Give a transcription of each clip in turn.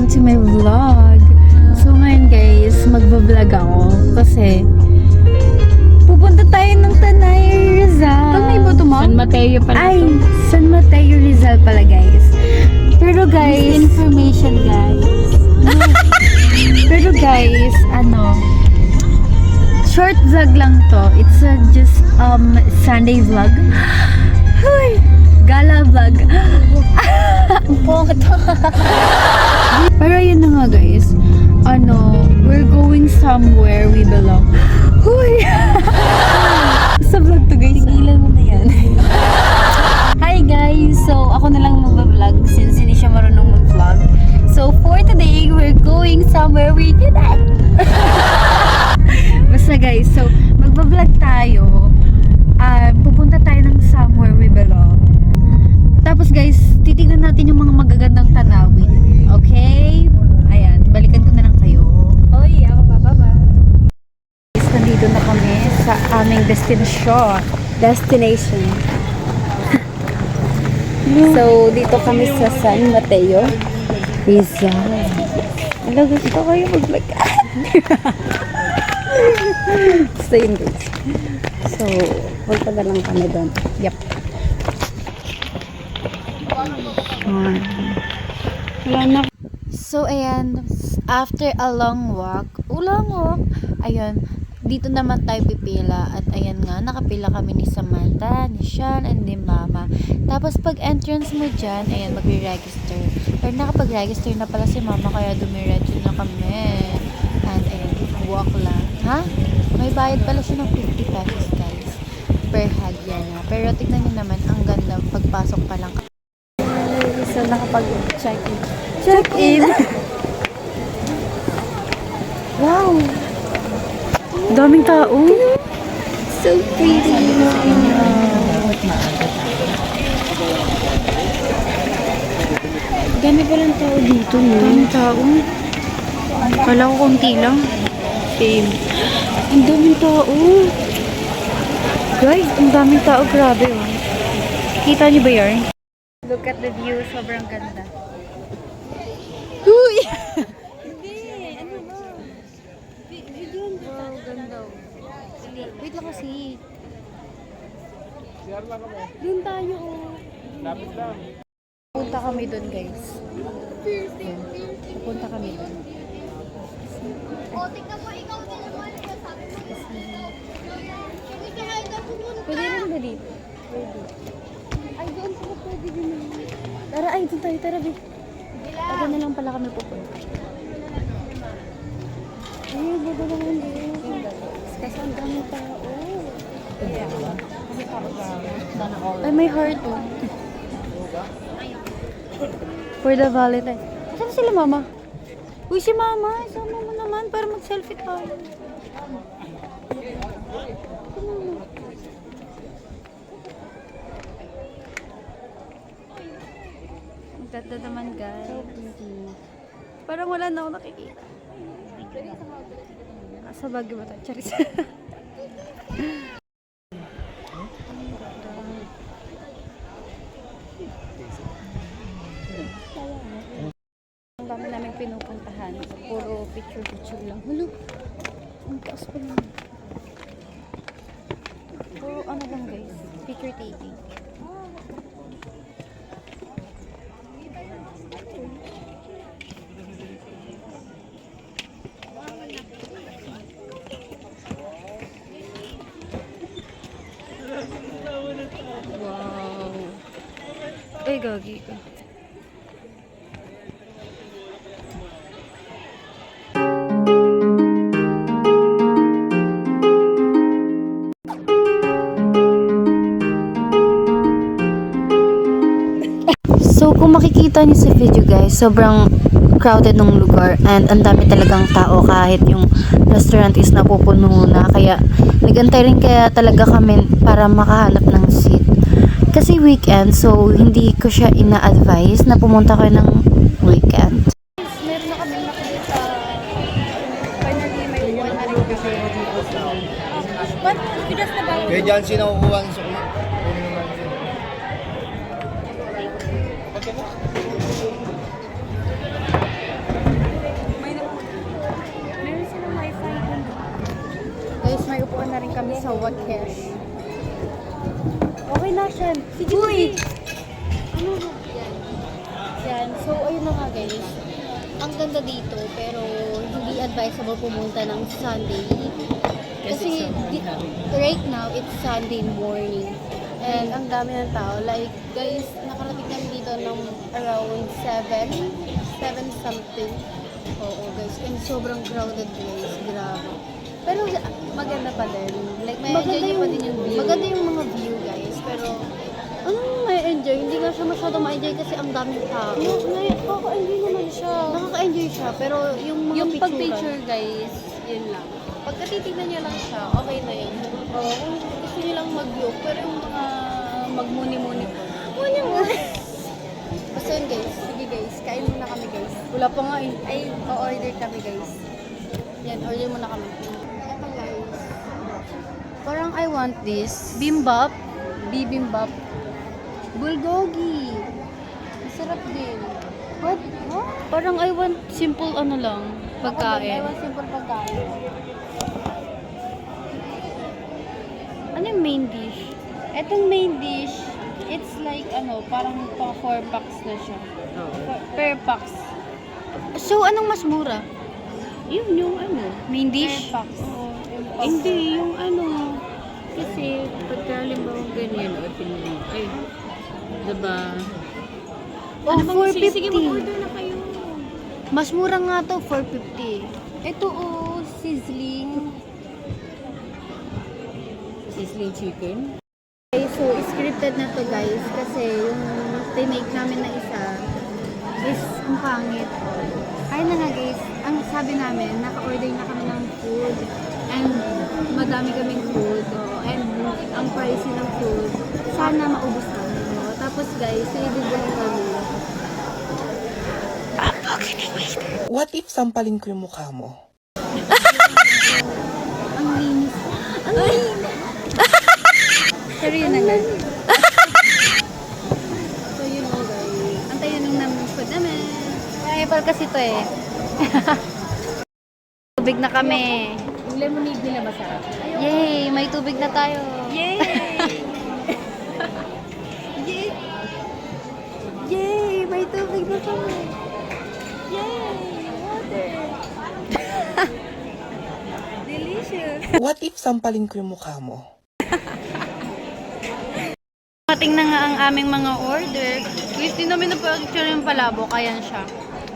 welcome to my vlog. So ngayon guys, magbablog ako kasi pupunta tayo ng Tanay Rizal. Tanay ba ito, ma'am? San Mateo pala. Ay, San Mateo Rizal pala guys. Pero guys, Information guys. pero guys, short vlog lang to. It's just Sunday vlog. Huy, gala vlog. Pero yun na nga guys. We're going somewhere we belong. Huy! Sa vlog to guys. Tigilan mo na yan. Hi guys! So, ako na lang mag-vlog since hindi siya marunong mag-vlog. So, for today, we're going somewhere we cannot. Basta guys, so, mag-vlog tayo. Pupunta tayo ng somewhere we belong. Tapos guys, titignan natin yung mga magagandang tanawin. Okay? Ayan, balikan ko na lang kayo. Oy, ako bababa. Guys, nandito na kami sa aming destination. So, dito kami sa San Mateo Rizal. Hello, gusto kayo mag-vlog. So, yun guys. So, punta na lang kami doon. Yep. Wala na. So, ayan, after a long walk, ayun, dito naman tayo pipila. At ayan nga, nakapila kami ni Samantha, ni Sean, and ni Mama. Tapos, pag entrance mo dyan, ayan, magre-register. Pero nakapag-register na pala si Mama, kaya dumiretso na kami. And ayan, walk lang. Ha? May bayad pala siya ng 50 pesos, guys. Per head yan nga. Pero tignan nyo naman, ang ganda pagpasok pa lang. So, nakapag-check-in. Check-in! Wow! Daming tao. So pretty. Dami palang tao dito, no? Daming tao. Kala ko konti lang. Same. Ang daming tao. Guys, ang daming tao. Grabe, oh. Kita niyo ba yun? Look at the view. Sobrang ganda. Huy! Wow, ganda. Wait lang kasi. Doon tayo, oh. Punta kami doon, guys. Punta kami doon. Pwede rin ba dito? Ay, doon pala pwede din. Tara, ay, doon tayo. Tara, babe. Taga na lang pala kami pupunta. Ay, bago naman din. Kasi ang dami tao. Ay, may heart, oh. For the Valentine. Saan sila, Mama? Uy, si Mama. Isama mo naman para mag-selfie tayo. Ang ganda naman, guys. Parang wala na ako nakikita. Sa Baguio ba tayo? Charis. Ang dami namin pinupuntahan. Puro picture lang. Hulo. Ang taas pa naman. Puro ano lang guys. Picture taking. Wow. Ay, gagi ka. So, kung makikita niyo sa video guys, sobrang crowded ng lugar and ang dami talagang tao kahit yung restaurant is napupuno na. Kaya, nagantay rin kaya talaga kami para makahanap ng seat. Kasi weekend, so hindi ko siya ina-advise na pumunta kayo ng weekend. Meron na kami nakikita. Finally, may buwan na rin kasi. But, just about... Kaya dyan sinukuha ng sukma. na rin kami sa Wakesh. Okay na siya. Sige, Uy! Ano? Yan. So, ayun na nga guys. Ang ganda dito, pero hindi advisable pumunta ng Sunday. Kasi right now, it's Sunday morning. And ang dami ng tao. Like, guys, nakarating kami dito ng around 7 something. Oo, guys. And sobrang crowded, guys. Grabe. Pero maganda pa din. Like, may Maganda enjoy pa yung din yung view. view. Maganda yung mga view, guys. Pero, anong may enjoy? Hindi nga siya masyado ma-enjoy kasi ang daming tao. Nakaka-enjoy naman siya. Nakaka-enjoy siya, pero yung mga Yung picturean- pag-picture, guys, yun lang. Pagka titignan niyo lang siya, okay na yun. Oo, kung gusto nyo lang mag-view, pero yung mga Magmuni-muni po. muni-muni. Basta yun guys, sige guys, kain muna kami guys. Wala pa nga eh. Ay, o-order kami guys. Yan, order muna kami. Eto guys. Parang I want this. Bimbap. Bibimbap. Bulgogi. Masarap din. What? Huh? Parang I want simple ano lang, I pagkain. want simple pagkain. Ano yung main dish? Etong main dish, it's like ano, parang pang 4 packs na siya. Per packs. So, anong mas mura? Yun yung ano, Main per dish? packs. Hindi, yung ano, kasi pagka halimbawa ganyan, o pinili, ay, diba? Oh, Ano bang- sige, 450. sige, mag-order na kayo. Mas mura nga to, 450. Ito oh, sizzling. Sizzling chicken? Okay, so scripted na to guys kasi yung tinake namin na isa is ang pangit. Ayun na nga guys, ang sabi namin, naka-order na kami ng food and madami kaming food and ang pricey ng food, sana maubos namin. No? Tapos guys, i-bibili kami. What if sampalin ko yung mukha mo? Ang linis. Ang linis. Pero yun na nga. So yun o guys. Antayin nung namin food namin. Pineapple kasi to eh. Tubig na kami. Yung lemonade nila masarap. Yay! May tubig na tayo. Yay! Yay! Yay! May tubig na kami. Yay! Water! Delicious! What if sampalin ko yung mukha mo? Mating na nga ang aming mga order. Guys, di namin na-picture yung palabok. Ayan siya.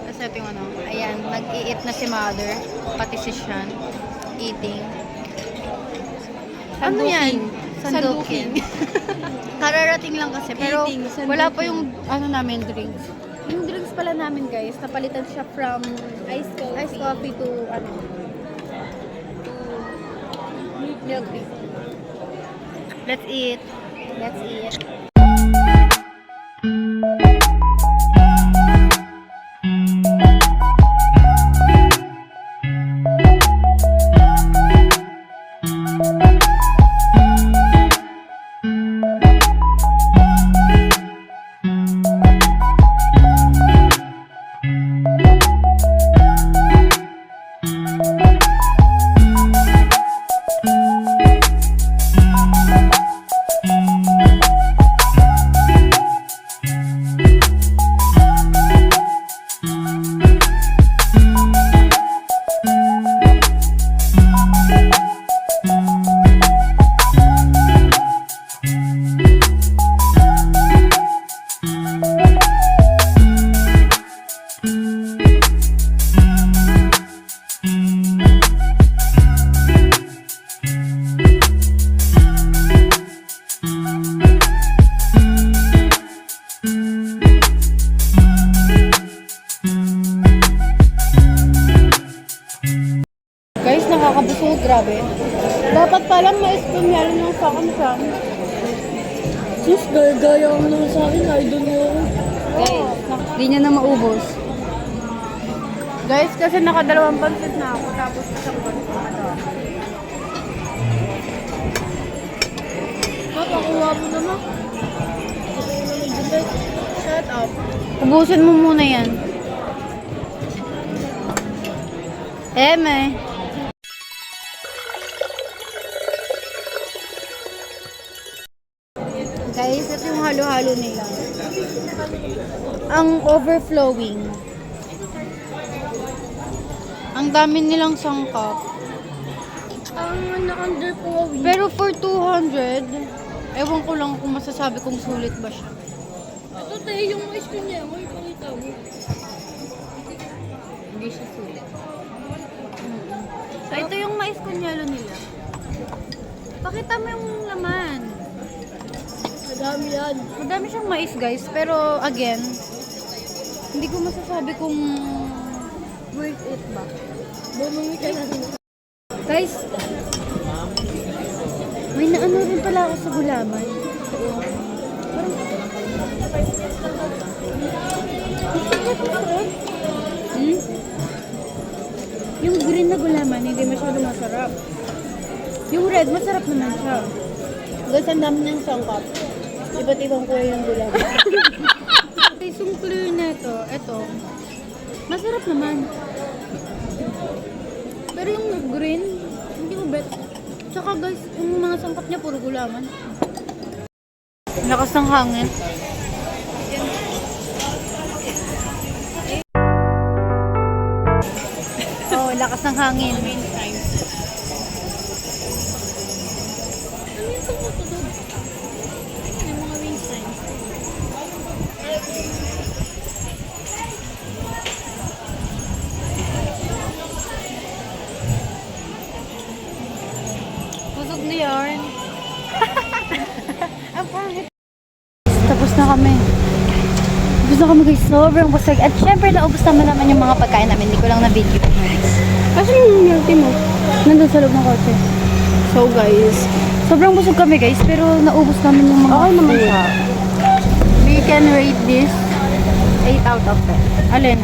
Kasi ito yung ano. Ayan, nag-i-eat na si mother. Pati si Sean. Eating. Ano yan? Sandukin. Kararating lang kasi. Pero Eating, sandukin. wala pa yung ano namin drinks. Yung drinks pala namin guys, napalitan siya from Iced coffee. iced coffee to ano to milk tea. Let's eat. Let's eat. Guys, nakakabusog. Grabe. Dapat pala ma-spoon meron lang sa akin siya. Sus, gaya mo naman sa akin. Idol mo ako. Guys, hindi niya na maubos. Guys, kasi nakadalawang pansit na ako. Tapos isang pansit na ako. Papakuha mo naman. Shut up. Ubusin mo muna yan. Eme. halo-halo nila. Ang overflowing. Ang dami nilang sangkap. Ang underflowing. Pero for 200, ewan ko lang kung masasabi kung sulit ba siya. Ito tayo yung mais ko niya. May pakita mo. Hindi siya sulit. So, ito yung mais kunyalo nila. Pakita mo yung laman. Madami yan. Madami siyang mais, guys. Pero, again, hindi ko masasabi kung worth it ba. Bumumi ka na rin. Guys, may naano rin pala ako sa gulaman. Hmm? Yung green na gulaman, hindi masyado masarap. Yung red, masarap naman siya. Guys, ang dami ng sangkap. Iba't ibang kulay ng gulaman. Guys, yung clear na ito, masarap naman. Pero yung green, hindi ko bet. Tsaka guys, yung mga sangkap niya, puro gulaman. Lakas ng hangin. Oh, lakas ng hangin. Busog na yarn. Ang pangit. Tapos na kami. Tapos na kami guys. Sobrang busog. At syempre naubos naman yung mga pagkain namin. Hindi ko lang na-video. Kasi yung milk tea mo. Nandun sa loob ng kotse. So guys, Sobrang busog kami guys. Pero naubos namin yung mga okay naman food. siya. We can rate this 8 out of 10. Alin?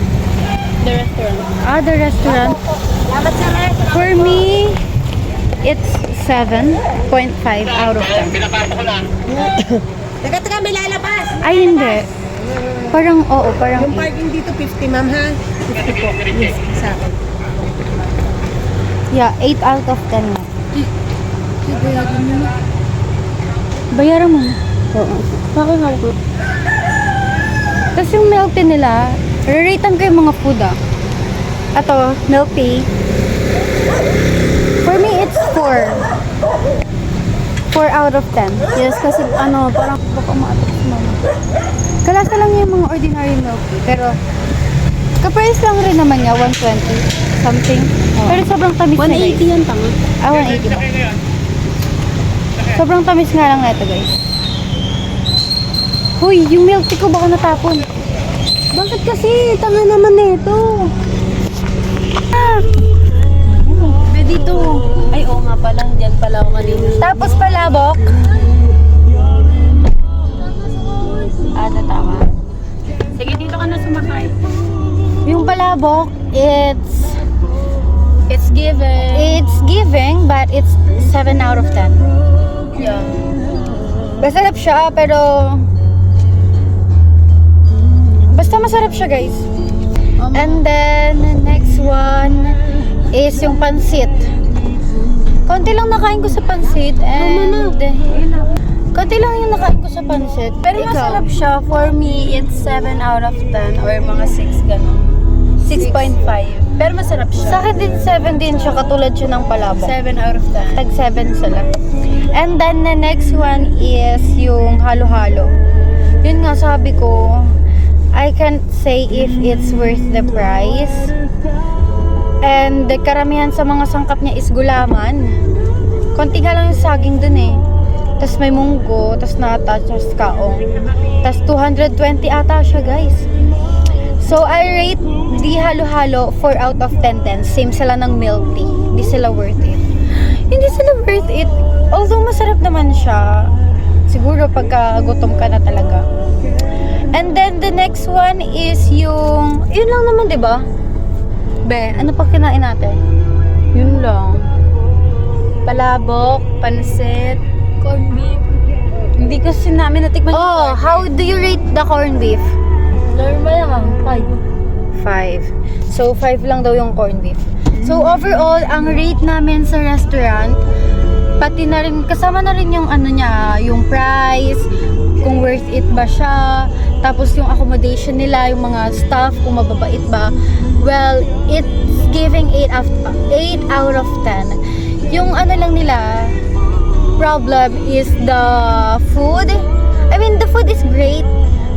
The restaurant. The restaurant. For me, it's 7.5 out of 10. Teka, may lalabas. Ay, hindi. Parang, oo, parang Yung parking dito, 50 ma'am ha? 50 po. Yes, sa akin. yeah, 8 out of 10 na. Bayaran mo na. Oo. Bakit nga po? Tapos yung milk tea nila, raratean ko yung mga food Ito, milk tea. For me, it's 4. 4 out of 10. Yes, kasi ano, parang baka maatok si mama. Kalasa lang yung mga ordinary milk tea. Pero, ka-price lang rin naman niya, 120 something. Pero sobrang tamis na guys. 180 yan, tanga. 180 ba? Sobrang tamis nga lang na ito guys. Huy, yung milk tea ko baka natapon. Bakit kasi? Tanga naman nito. Be dito. Ay, oo nga pala. Diyan pala ako kanina. Tapos palabok. Tama. Sige, dito ka na sumakay. Yung palabok, It's given. it's giving but it's 7 out of 10. Yeah. Masarap siya pero basta masarap siya guys. And then next one is yung pansit. Konti lang nakain ko sa pansit and konti lang yung nakain ko sa pansit. Pero Ikaw? masarap siya. For me, it's 7 out of 10 or mga 6 ganun. 6.5. Pero masarap siya. Sa akin din 7 din siya katulad siya ng palabok. 7 out of 10. Tag 7 sila. And then the next one is yung halo-halo. Yun nga sabi ko, I can't say if it's worth the price. And the karamihan sa mga sangkap niya is gulaman. Konti nga lang yung saging dun eh. Tas may munggo, tas nata, tas kaong. Tas 220 ata siya guys. So I rate the halo-halo 4 out of 10 then. Same sila ng milk tea. Hindi sila worth it. Hindi sila worth it. Although masarap naman siya. Siguro pagka gutom ka na talaga. And then the next one is yung yun lang naman 'di ba? Be, ano pa kinain natin? Yun lang. Palabok, pansit, corned beef. Hindi kasi namin natikman Oh, how do you rate the corned beef? Normal lang, 5. 5. So 5 lang daw yung corned beef. So overall, ang rate namin sa restaurant, pati na rin kasama na rin yung ano niya, yung price, kung worth it ba siya, tapos yung accommodation nila, yung mga staff, kung mababait ba. Well, it's giving 8 out of 10. Yung ano lang nila, problem is the food. I mean, the food is great,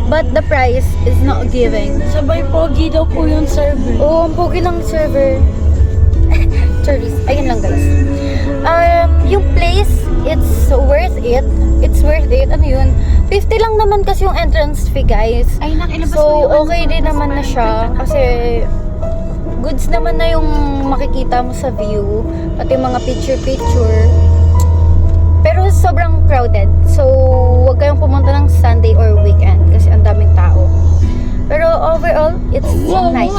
but the price is not giving. Sabay pogi daw po yung server. Oo, ang pogi ng server. Sorry, ayun lang guys. Yung place, it's worth it. It's worth it. Ano yun? 50 lang naman kasi yung entrance fee, guys. Ay, nakilabas So, okay din naman na siya. Kasi, goods naman na yung makikita mo sa view. Pati yung mga picture-picture. Pero sobrang crowded. So, huwag kayong pumunta ng Sunday or weekend kasi ang daming tao. Pero overall, it's nice.